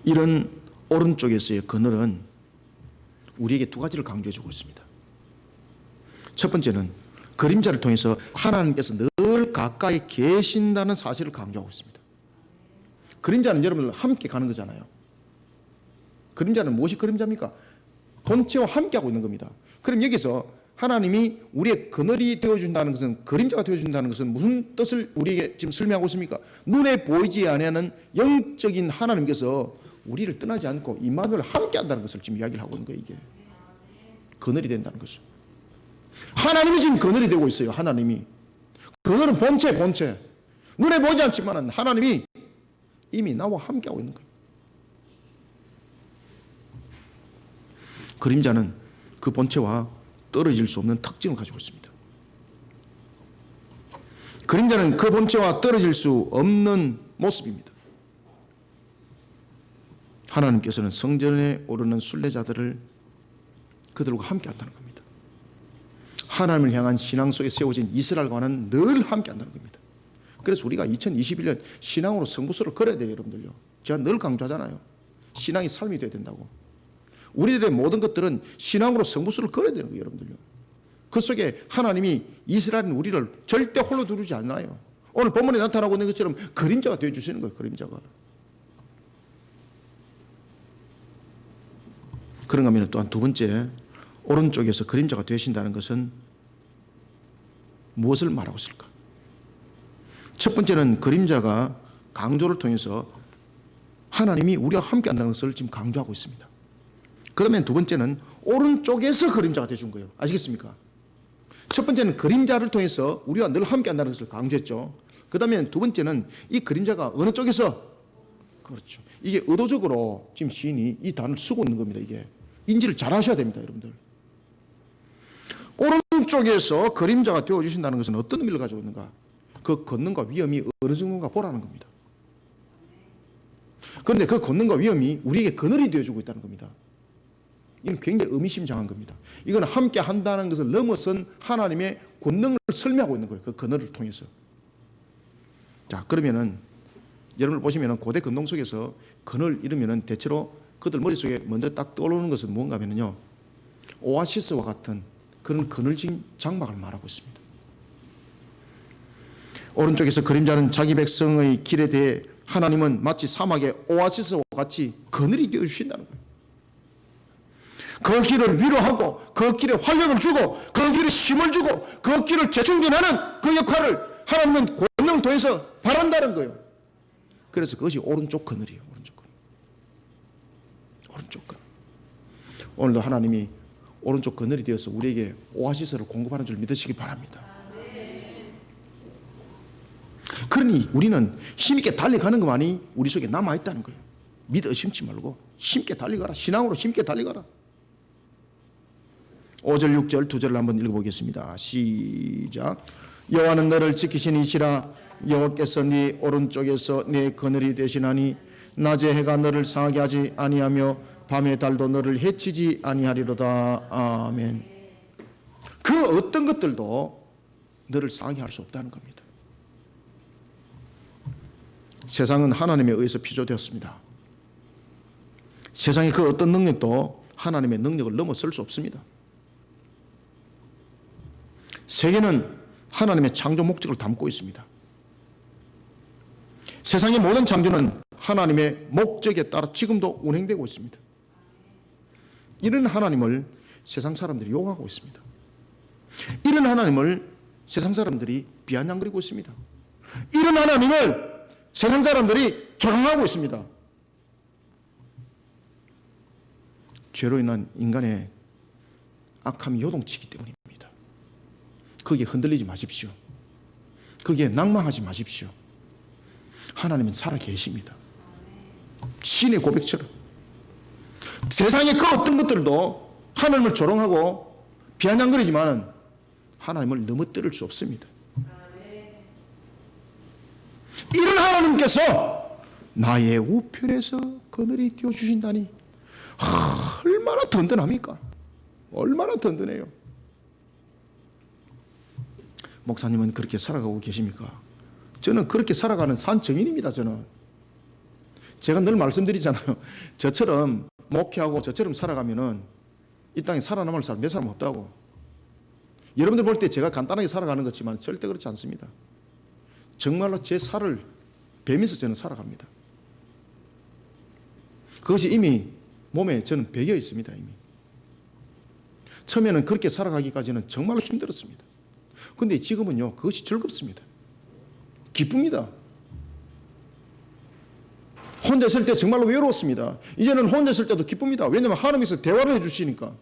A: 이런 오른쪽에서의 그늘은 우리에게 두 가지를 강조해 주고 있습니다. 첫 번째는 그림자를 통해서 하나님께서 늘 가까이 계신다는 사실을 강조하고 있습니다. 그림자는 여러분들 함께 가는 거잖아요. 그림자는 무엇이 그림자입니까? 본체와 함께하고 있는 겁니다. 그럼 여기서 하나님이 우리의 그늘이 되어준다는 것은, 그림자가 되어준다는 것은 무슨 뜻을 우리에게 지금 설명하고 있습니까? 눈에 보이지 않는 영적인 하나님께서 우리를 떠나지 않고 임마누엘 함께한다는 것을 지금 이야기를 하고 있는 거예요. 이게 그늘이 된다는 것을. 하나님이 지금 그늘이 되고 있어요. 하나님이. 그늘은 본체. 눈에 보이지 않지만 하나님이 이미 나와 함께하고 있는 거예요. 그림자는 그 본체와 떨어질 수 없는 특징을 가지고 있습니다. 그림자는 그 본체와 떨어질 수 없는 모습입니다. 하나님께서는 성전에 오르는 순례자들을 그들과 함께 한다는 겁니다. 하나님을 향한 신앙 속에 세워진 이스라엘과는 늘 함께 한다는 겁니다. 그래서 우리가 2021년 신앙으로 성부서를 걸어야 돼요. 여러분들요. 제가 늘 강조하잖아요. 신앙이 삶이 돼야 된다고. 우리들의 모든 것들은 신앙으로 성부서를 걸어야 되는 거예요. 여러분들요. 그 속에 하나님이 이스라엘은 우리를 절대 홀로 두르지 않아요. 오늘 본문에 나타나고 있는 것처럼 그림자가 되어주시는 거예요. 그림자가. 그런가 하면 또한 두 번째, 오른쪽에서 그림자가 되신다는 것은 무엇을 말하고 있을까? 첫 번째는 그림자가 강조를 통해서 하나님이 우리와 함께 한다는 것을 지금 강조하고 있습니다. 그러면 두 번째는 오른쪽에서 그림자가 되어준 거예요. 아시겠습니까? 첫 번째는 그림자를 통해서 우리와 늘 함께 한다는 것을 강조했죠. 그 다음에 두 번째는 이 그림자가 어느 쪽에서, 그렇죠. 이게 의도적으로 지금 시인이 이 단어를 쓰고 있는 겁니다. 이게 인지를 잘 하셔야 됩니다. 여러분들. 오른쪽에서 그림자가 되어주신다는 것은 어떤 의미를 가지고 있는가? 그 권능과 위험이 어느 정도인가 보라는 겁니다. 그런데 그 권능과 위험이 우리에게 그늘이 되어주고 있다는 겁니다. 이건 굉장히 의미심장한 겁니다. 이건 함께 한다는 것을 넘어선 하나님의 권능을 설명하고 있는 거예요. 그 그늘을 통해서. 자, 그러면은 여러분들 보시면은 고대 근동 속에서 그늘 이러면은 대체로 그들 머릿속에 먼저 딱 떠오르는 것은 무언가 하면요, 오아시스와 같은 그런 그늘진 장막을 말하고 있습니다. 오른쪽에서 그림자는 자기 백성의 길에 대해 하나님은 마치 사막의 오아시스와 같이 그늘이 되어주신다는 거예요. 그 길을 위로하고 그 길에 활력을 주고 그 길에 힘을 주고 그 길을 재충전하는 그 역할을 하나님은 권능을 통해서 바란다는 거예요. 그래서 그것이 오른쪽 그늘이에요. 오른쪽 그늘. 오늘도 하나님이 오른쪽 그늘이 되어서 우리에게 오아시스를 공급하는 줄 믿으시기 바랍니다. 그러니 우리는 힘있게 달려가는 것만이 우리 속에 남아있다는 거예요. 믿어 의심치 말고 힘있게 달려가라. 신앙으로 힘있게 달려가라. 5절 6절 두 절을 한번 읽어보겠습니다. 시작. 여호와는 너를 지키시니시라. 여호와께서 네 오른쪽에서 네 그늘이 되시나니 낮에 해가 너를 상하게 하지 아니하며 밤의 달도 너를 해치지 아니하리로다. 아멘. 그 어떤 것들도 너를 상하게 할 수 없다는 겁니다. 세상은 하나님에 의해서 피조되었습니다. 세상의 그 어떤 능력도 하나님의 능력을 넘어설 수 없습니다. 세계는 하나님의 창조 목적을 담고 있습니다. 세상의 모든 창조는 하나님의 목적에 따라 지금도 운행되고 있습니다. 이런 하나님을 세상 사람들이 욕하고 있습니다. 이런 하나님을 세상 사람들이 비아냥거리고 있습니다. 이런 하나님을 세상 사람들이 조롱하고 있습니다. 죄로 인한 인간의 악함이 요동치기 때문입니다. 거기에 흔들리지 마십시오. 거기에 낭망하지 마십시오. 하나님은 살아 계십니다. 신의 고백처럼 세상의 그 어떤 것들도 하나님을 조롱하고 비아냥거리지만 하나님을 넘어뜨릴 수 없습니다. 이런 하나님께서 나의 우편에서 그늘이 띄워주신다니 얼마나 든든합니까? 얼마나 든든해요. 목사님은 그렇게 살아가고 계십니까? 저는 그렇게 살아가는 산 증인입니다. 저는 제가 늘 말씀드리잖아요. 저처럼 목회하고 저처럼 살아가면은 이 땅에 살아남을 사람 몇 사람 없다고. 여러분들 볼 때 제가 간단하게 살아가는 것지만 절대 그렇지 않습니다. 정말로 제 살을 배면서 저는 살아갑니다. 그것이 이미 몸에 저는 배겨 있습니다. 이미. 처음에는 그렇게 살아가기까지는 정말로 힘들었습니다. 그런데 지금은요, 그것이 즐겁습니다. 기쁩니다. 혼자 있을 때 정말로 외로웠습니다. 이제는 혼자 있을 때도 기쁩니다. 왜냐하면 하나님께서 대화를 해주시니까.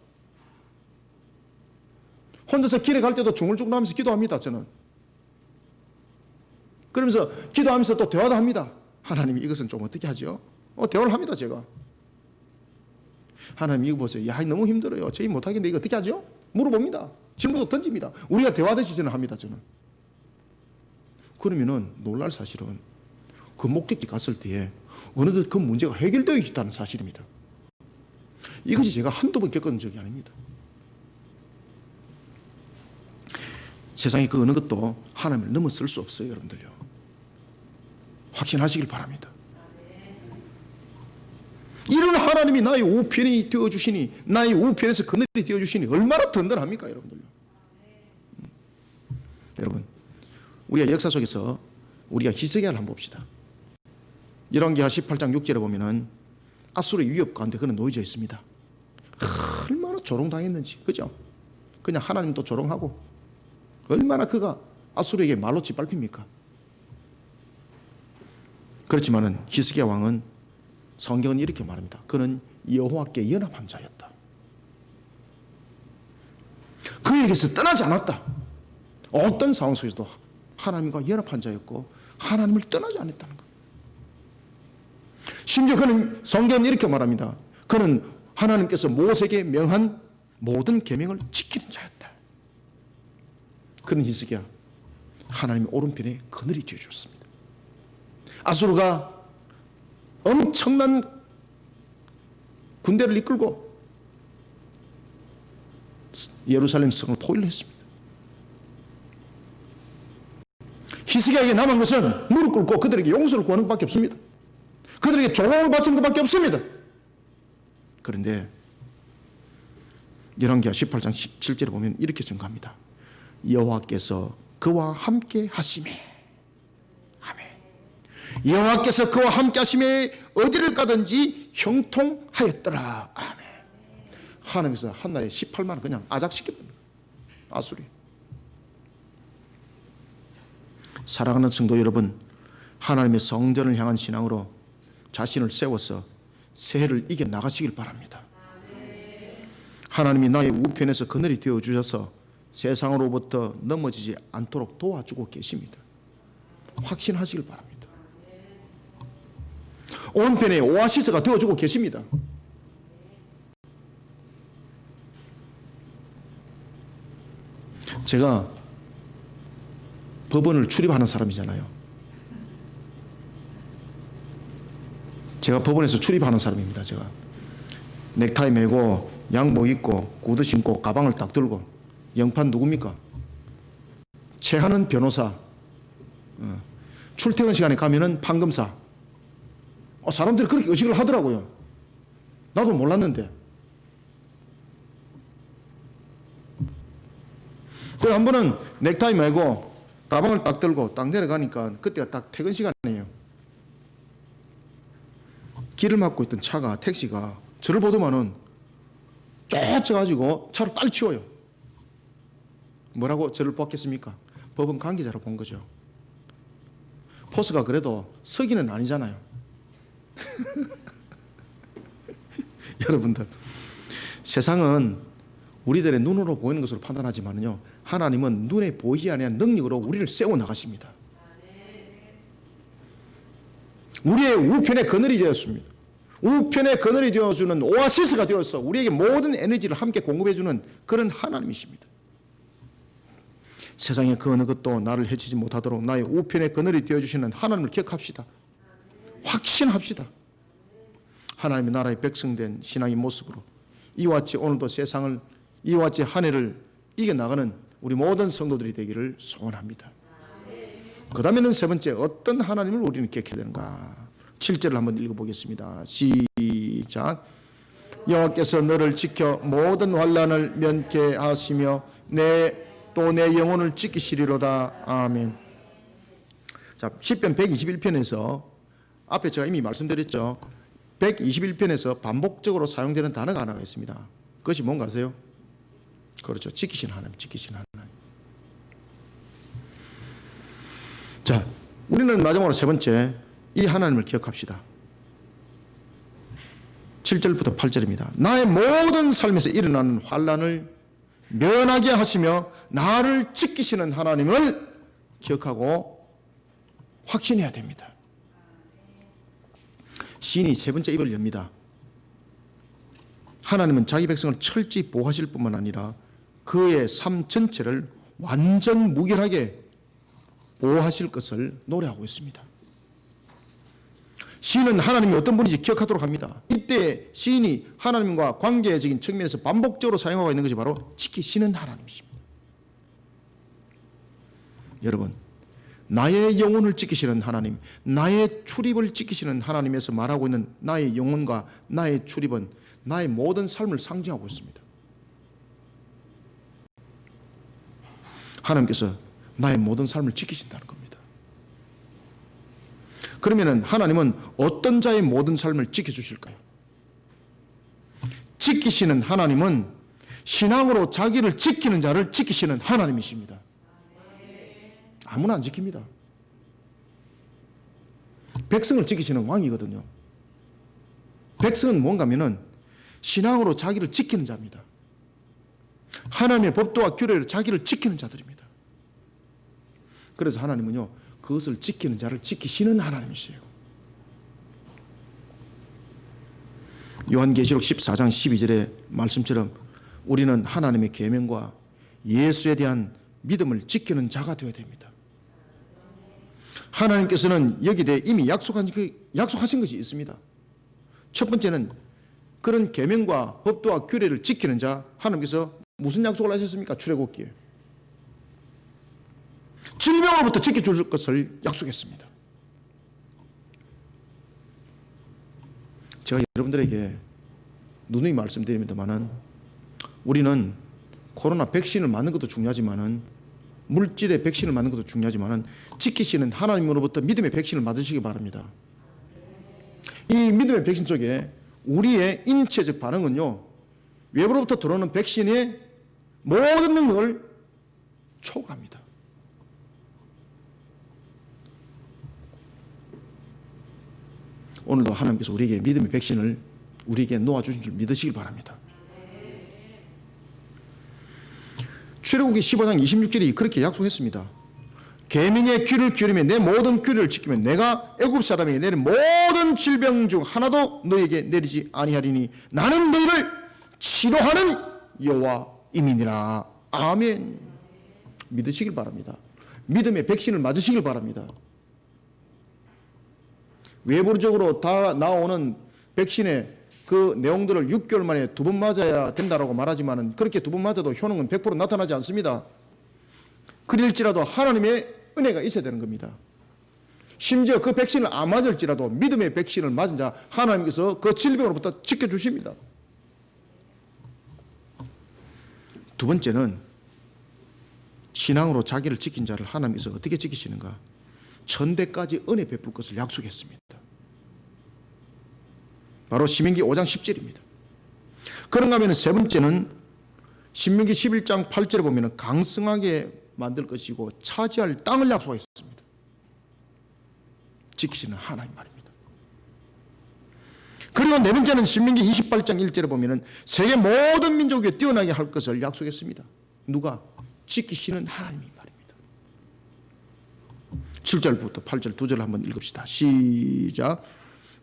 A: 혼자서 길에 갈 때도 중얼중얼하면서 기도합니다. 저는. 그러면서 기도하면서 또 대화도 합니다. 하나님, 이것은 좀 어떻게 하죠? 대화를 합니다. 제가. 하나님, 이거 보세요. 야, 너무 힘들어요. 저희 못하겠는데 이거 어떻게 하죠? 물어봅니다. 질문도 던집니다. 우리가 대화하듯이 저는 합니다. 저는. 그러면은 놀랄 사실은 그 목적지 갔을 때에 어느덧 그 문제가 해결되어 있다는 사실입니다. 이것이 제가 한두 번 겪은 적이 아닙니다. 세상에 그 어느 것도 하나님을 넘어설 수 없어요. 여러분들요. 확신하시길 바랍니다. 이런 하나님이 나의 우편이 되어주시니, 나의 우편에서 그늘이 되어주시니 얼마나 든든합니까? 여러분들요. 여러분, 우리가 역사 속에서 우리가 히스기야를 한번 봅시다. 열왕기하 18장 6절에 보면은 아수르의 위협 가운데 그는 놓여져 있습니다. 얼마나 조롱당했는지, 그죠? 그냥 하나님도 조롱하고 얼마나 그가 아수르에게 말로 짓밟힙니까? 그렇지만은 히스기야 왕은 성경은 이렇게 말합니다. 그는 여호와께 연합한 자였다. 그에게서 떠나지 않았다. 어떤 상황 속에서도 하나님과 연합한 자였고 하나님을 떠나지 않았다는 것. 심지어 그는 성경은 이렇게 말합니다. 그는 하나님께서 모세에게 명한 모든 계명을 지키는 자였다. 그는 히스기야 하나님의 오른편에 그늘이 되어줬습니다. 아수르가 엄청난 군대를 이끌고 예루살렘 성을 포위했습니다. 히스기야에게 남은 것은 무릎 꿇고 그들에게 용서를 구하는 것밖에 없습니다. 그들에게 조공을 바치는 것밖에 없습니다. 그런데 열왕기하 18장 7절에 보면 이렇게 증가합니다. 여호와께서 그와 함께 하심에, 아멘. 여호와께서 그와 함께 하심에 어디를 가든지 형통하였더라, 아멘. 하나님께서 한나라에 18만을 그냥 아작시켰습니다. 아수리. 사랑하는 성도 여러분, 하나님의 성전을 향한 신앙으로 자신을 세워서 새해를 이겨 나가시길 바랍니다. 하나님이 나의 우편에서 그늘이 되어 주셔서 세상으로부터 넘어지지 않도록 도와주고 계십니다. 확신하시길 바랍니다. 오른편에 오아시스가 되어주고 계십니다. 제가 법원을 출입하는 사람이잖아요. 제가 법원에서 출입하는 사람입니다. 제가 넥타이 매고 양복 입고 구두 신고 가방을 딱 들고 영판 누굽니까? 최하는 변호사. 출퇴근 시간에 가면은 판검사. 사람들이 그렇게 의식을 하더라고요. 나도 몰랐는데. 그래서 한 번은 넥타이 매고 가방을 딱 들고 딱 내려가니까 그때가 딱 퇴근 시간이에요. 길을 막고 있던 차가, 택시가 저를 보더만은 쫓아가지고 차를 빨리 치워요. 뭐라고 저를 보았겠습니까? 법원 관계자로 본 거죠. 포스가 그래도 서기는 아니잖아요. 여러분들, 세상은 우리들의 눈으로 보이는 것으로 판단하지만요, 하나님은 눈에 보이지 않는 능력으로 우리를 세워나가십니다. 우리의 우편에 그늘이 되었습니다. 우편에 그늘이 되어주는 오아시스가 되어서 우리에게 모든 에너지를 함께 공급해주는 그런 하나님이십니다. 세상에 그 어느 것도 나를 해치지 못하도록 나의 우편에 그늘이 되어주시는 하나님을 기억합시다. 확신합시다. 하나님의 나라의 백성된 신앙의 모습으로 이와 같이 오늘도 세상을, 이와 같이 한 해를 이겨나가는 우리 모든 성도들이 되기를 소원합니다. 그 다음에는 세 번째, 어떤 하나님을 우리는 기억해야 되는가? 7절을 한번 읽어보겠습니다. 시작. 여호와께서 너를 지켜 모든 환난을 면케 하시며 내 또 내 영혼을 지키시리로다. 아멘. 자, 시편 121편에서 앞에 제가 이미 말씀드렸죠. 121편에서 반복적으로 사용되는 단어가 하나가 있습니다. 그것이 뭔가 아세요? 그렇죠. 지키신 하나님, 지키신 하나님. 자, 우리는 마지막으로 세 번째, 이 하나님을 기억합시다. 7절부터 8절입니다. 나의 모든 삶에서 일어나는 환난을 면하게 하시며 나를 지키시는 하나님을 기억하고 확신해야 됩니다. 시인이 세 번째 입을 엽니다. 하나님은 자기 백성을 철저히 보호하실 뿐만 아니라 그의 삶 전체를 완전 무결하게 보호하실 것을 노래하고 있습니다. 시인은 하나님이 어떤 분인지 기억하도록 합니다. 이때 시인이 하나님과 관계적인 측면에서 반복적으로 사용하고 있는 것이 바로 지키시는 하나님이십니다. 여러분, 나의 영혼을 지키시는 하나님, 나의 출입을 지키시는 하나님에서 말하고 있는 나의 영혼과 나의 출입은 나의 모든 삶을 상징하고 있습니다. 하나님께서 나의 모든 삶을 지키신다는 겁니다. 그러면 하나님은 어떤 자의 모든 삶을 지켜주실까요? 지키시는 하나님은 신앙으로 자기를 지키는 자를 지키시는 하나님이십니다. 아무나 안 지킵니다. 백성을 지키시는 왕이거든요. 백성은 뭔가 하면은 신앙으로 자기를 지키는 자입니다. 하나님의 법도와 규례로 자기를 지키는 자들입니다. 그래서 하나님은요, 그것을 지키는 자를 지키시는 하나님이세요. 요한계시록 14장 12절의 말씀처럼 우리는 하나님의 계명과 예수에 대한 믿음을 지키는 자가 되어야 됩니다. 하나님께서는 여기에 이미 약속하신 것이 있습니다. 첫 번째는 그런 계명과 법도와 규례를 지키는 자, 하나님께서 무슨 약속을 하셨습니까? 출애굽기에 질병으로부터 지켜줄 것을 약속했습니다. 제가 여러분들에게 누누이 말씀드립니다만은 우리는 코로나 백신을 맞는 것도 중요하지만은 물질의 백신을 맞는 것도 중요하지만은 지키시는 하나님으로부터 믿음의 백신을 맞으시기 바랍니다. 이 믿음의 백신 속에 우리의 인체적 반응은요, 외부로부터 들어오는 백신의 모든 능력을 초과합니다. 오늘도 하나님께서 우리에게 믿음의 백신을 우리에게 놓아주신 줄 믿으시길 바랍니다. 출애굽기 15장 26절이 그렇게 약속했습니다. 계명의 귀를 기울이며 내 모든 규례를 지키면 내가 애굽 사람에게 내린 모든 질병 중 하나도 너에게 내리지 아니하리니 나는 너희를 치료하는 여호와임이니라. 아멘. 믿으시길 바랍니다. 믿음의 백신을 맞으시길 바랍니다. 외부적으로 다 나오는 백신의 그 내용들을 6개월 만에 2번 맞아야 된다고 말하지만 그렇게 2번 맞아도 효능은 100% 나타나지 않습니다. 그럴지라도 하나님의 은혜가 있어야 되는 겁니다. 심지어 그 백신을 안 맞을지라도 믿음의 백신을 맞은 자 하나님께서 그 질병으로부터 지켜주십니다. 두 번째는 신앙으로 자기를 지킨 자를 하나님께서 어떻게 지키시는가? 천대까지 은혜 베풀 것을 약속했습니다. 바로 신명기 5장 10절입니다. 그런가 하면 세 번째는 신명기 11장 8절에 보면 강성하게 만들 것이고 차지할 땅을 약속했습니다. 지키시는 하나님 말입니다. 그리고 네 번째는 신명기 28장 1절에 보면 세계 모든 민족에 뛰어나게 할 것을 약속했습니다. 누가? 지키시는 하나님이 말입니다. 7절부터 8절 두 절을 한번 읽읍시다. 시작.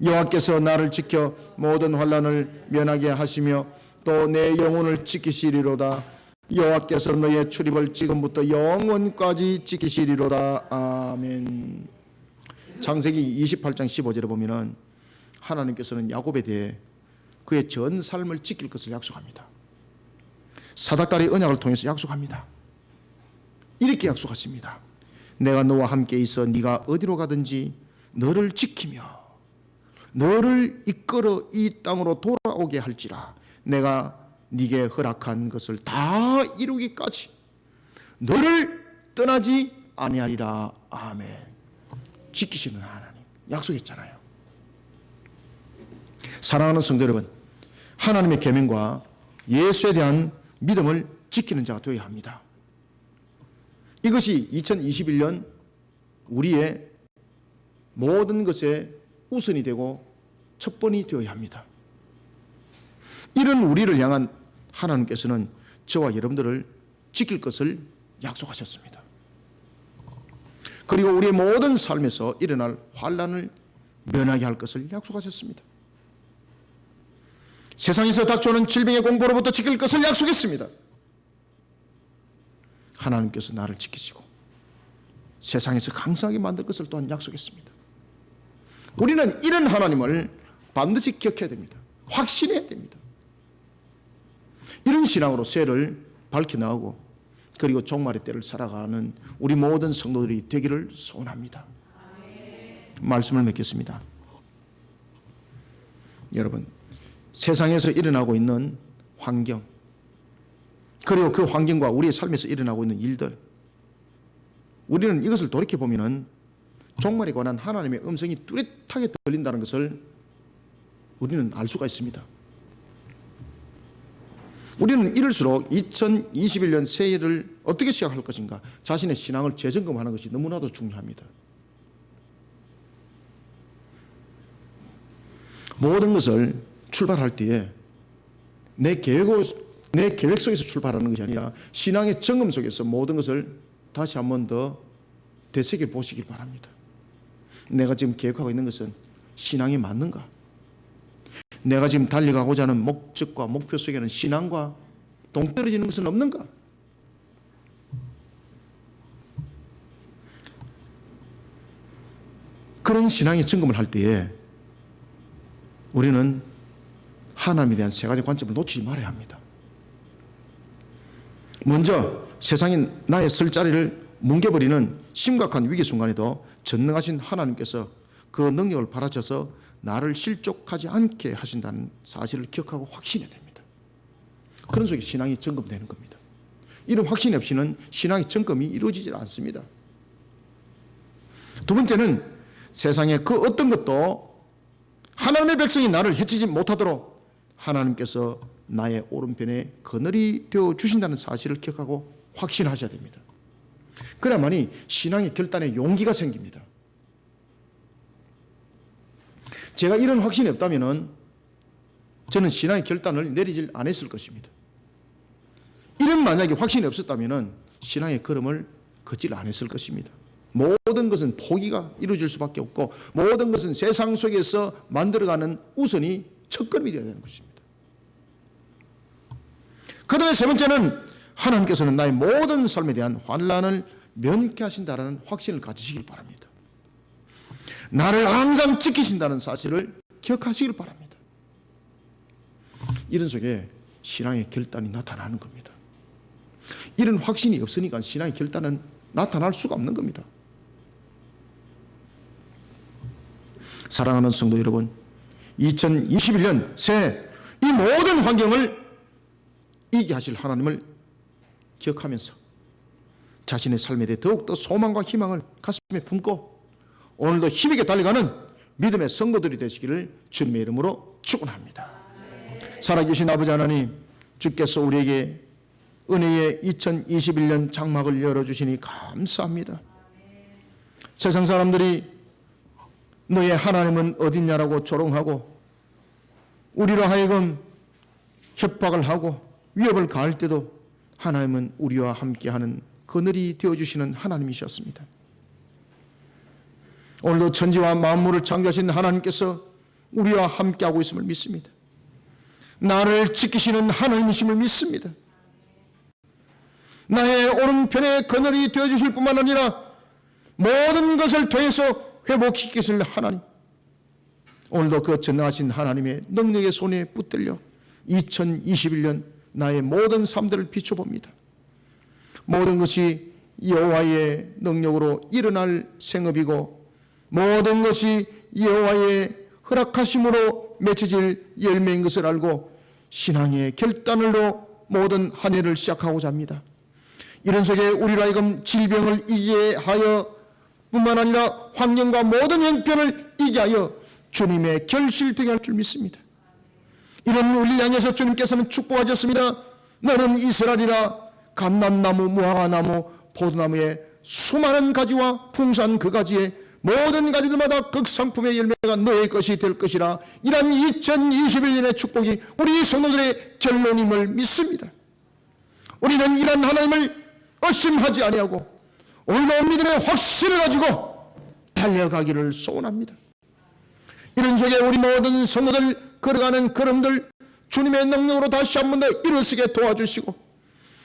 A: 여호와께서 나를 지켜 모든 환난을 면하게 하시며 또 내 영혼을 지키시리로다. 여호와께서 너의 출입을 지금부터 영원까지 지키시리로다. 아멘. 창세기 28장 15절에 보면은 하나님께서는 야곱에 대해 그의 전 삶을 지킬 것을 약속합니다. 사닥다리 언약을 통해서 약속합니다. 이렇게 약속하십니다. 내가 너와 함께 있어 네가 어디로 가든지 너를 지키며 너를 이끌어 이 땅으로 돌아오게 할지라. 내가 네게 허락한 것을 다 이루기까지 너를 떠나지 아니하리라. 아멘. 지키시는 하나님 약속했잖아요. 사랑하는 성도 여러분, 하나님의 계명과 예수에 대한 믿음을 지키는 자가 되어야 합니다. 이것이 2021년 우리의 모든 것에 우선이 되고 첫번이 되어야 합니다. 이런 우리를 향한 하나님께서는 저와 여러분들을 지킬 것을 약속하셨습니다. 그리고 우리의 모든 삶에서 일어날 환난을 면하게 할 것을 약속하셨습니다. 세상에서 닥쳐오는 질병의 공포로부터 지킬 것을 약속했습니다. 하나님께서 나를 지키시고 세상에서 강성하게 만들 것을 또한 약속했습니다. 우리는 이런 하나님을 반드시 기억해야 됩니다. 확신해야 됩니다. 이런 신앙으로 새해를 밝혀나가고 그리고 종말의 때를 살아가는 우리 모든 성도들이 되기를 소원합니다. 말씀을 맺겠습니다. 여러분, 세상에서 일어나고 있는 환경, 그리고 그 환경과 우리의 삶에서 일어나고 있는 일들, 우리는 이것을 돌이켜보면 종말에 관한 하나님의 음성이 뚜렷하게 들린다는 것을 우리는 알 수가 있습니다. 우리는 이럴수록 2021년 새해를 어떻게 시작할 것인가, 자신의 신앙을 재점검하는 것이 너무나도 중요합니다. 모든 것을 출발할 때에 내 계획 속에서 출발하는 것이 아니라 신앙의 점검 속에서 모든 것을 다시 한 번 더 되새겨 보시길 바랍니다. 내가 지금 계획하고 있는 것은 신앙이 맞는가? 내가 지금 달려가고자 하는 목적과 목표 속에는 신앙과 동떨어지는 것은 없는가? 그런 신앙의 점검을 할 때에 우리는 하나님에 대한 세 가지 관점을 놓치지 말아야 합니다. 먼저 세상이 나의 설 자리를 뭉개버리는 심각한 위기 순간에도 전능하신 하나님께서 그 능력을 발하셔서 나를 실족하지 않게 하신다는 사실을 기억하고 확신해야 됩니다. 그런 속에 신앙이 점검되는 겁니다. 이런 확신이 없이는 신앙의 점검이 이루어지지 않습니다. 두 번째는 세상의 그 어떤 것도 하나님의 백성이 나를 해치지 못하도록 하나님께서 나의 오른편에 그늘이 되어 주신다는 사실을 기억하고 확신하셔야 됩니다. 그래야만이 신앙의 결단에 용기가 생깁니다. 제가 이런 확신이 없다면 저는 신앙의 결단을 내리질 않았을 것입니다. 이런 만약에 확신이 없었다면 신앙의 걸음을 걷질 않았을 것입니다. 모든 것은 포기가 이루어질 수밖에 없고 모든 것은 세상 속에서 만들어가는 우선이 첫걸음이 되어야 되는 것입니다. 그 다음에 세 번째는 하나님께서는 나의 모든 삶에 대한 환난을 면케 하신다는 확신을 가지시길 바랍니다. 나를 항상 지키신다는 사실을 기억하시길 바랍니다. 이런 속에 신앙의 결단이 나타나는 겁니다. 이런 확신이 없으니까 신앙의 결단은 나타날 수가 없는 겁니다. 사랑하는 성도 여러분, 2021년 새해 이 모든 환경을 이기게 하실 하나님을 기억하면서 자신의 삶에 대해 더욱더 소망과 희망을 가슴에 품고 오늘도 힘있게 달려가는 믿음의 성도들이 되시기를 주님의 이름으로 축원합니다. 살아계신 아버지 하나님, 주께서 우리에게 은혜의 2021년 장막을 열어주시니 감사합니다. 세상 사람들이 너의 하나님은 어딨냐라고 조롱하고 우리로 하여금 협박을 하고 위협을 가할 때도 하나님은 우리와 함께하는 그늘이 되어주시는 하나님이셨습니다. 오늘도 천지와 만물을 창조하신 하나님께서 우리와 함께하고 있음을 믿습니다. 나를 지키시는 하나님이심을 믿습니다. 나의 오른편에 그늘이 되어주실 뿐만 아니라 모든 것을 통해서 회복시키실 하나님, 오늘도 그 전능하신 하나님의 능력의 손에 붙들려 2021년 나의 모든 삶들을 비춰봅니다. 모든 것이 여호와의 능력으로 일어날 생업이고 모든 것이 여호와의 허락하심으로 맺혀질 열매인 것을 알고 신앙의 결단으로 모든 한 해를 시작하고자 합니다. 이런 속에 우리로 하여금 질병을 이기게 하여 뿐만 아니라 환경과 모든 형편을 이기게 하여 주님의 결실되게 할 줄 믿습니다. 이런 우리를 향해서 주님께서는 축복하셨습니다. 너는 이스라엘이라 감람나무, 무화과나무, 포도나무의 수많은 가지와 풍성한 그 가지에 모든 가지들마다 극상품의 열매가 너의 것이 될 것이라. 이런 2021년의 축복이 우리 성도들의 결론임을 믿습니다. 우리는 이런 하나님을 의심하지 아니하고 오늘도 믿음의 확신을 가지고 달려가기를 소원합니다. 이런 속에 우리 모든 성도들 걸어가는 걸음들 주님의 능력으로 다시 한 번 더 일어서게 도와주시고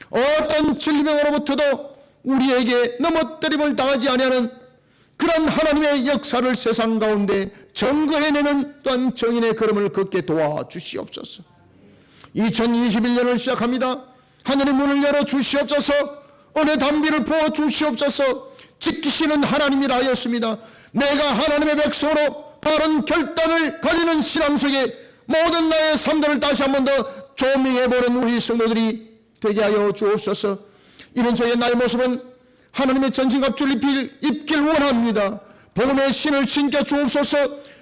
A: 어떤 질병으로부터도 우리에게 넘어뜨림을 당하지 아니하는 그런 하나님의 역사를 세상 가운데 증거해내는 또한 정인의 걸음을 걷게 도와주시옵소서. 2021년을 시작합니다. 하늘의 문을 열어 주시옵소서. 은혜 담비를 부어 주시옵소서. 지키시는 하나님이라 하였습니다. 내가 하나님의 백성으로 바른 결단을 가지는 신앙 속에 모든 나의 삶들을 다시 한 번 더 조명해보는 우리 성도들이 되게 하여 주옵소서. 이런 속에 나의 모습은 하나님의 전신갑주를 입길 원합니다. 복음의 신을 신겨 주옵소서.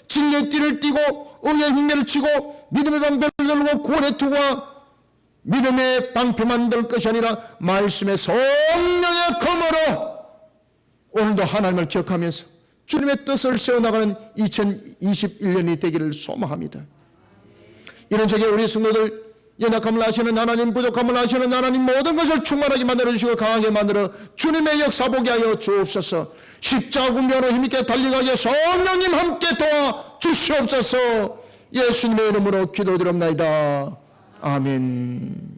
A: 진리의 띠를 띠고 의의 흉내를 치고 믿음의 방패를 들고 구원의 투구와 믿음의 방패만 들 것이 아니라 말씀의 성령의 검으로 오늘도 하나님을 기억하면서 주님의 뜻을 세워나가는 2021년이 되기를 소망합니다. 이런 적에 우리 성도들 연약함을 아시는 하나님, 부족함을 아시는 하나님, 모든 것을 충만하게 만들어주시고 강하게 만들어 주님의 역사 보게 하여 주옵소서. 십자가 군대로 힘있게 달려가게 성령님 함께 도와주시옵소서. 예수님의 이름으로 기도드립니다. 아멘.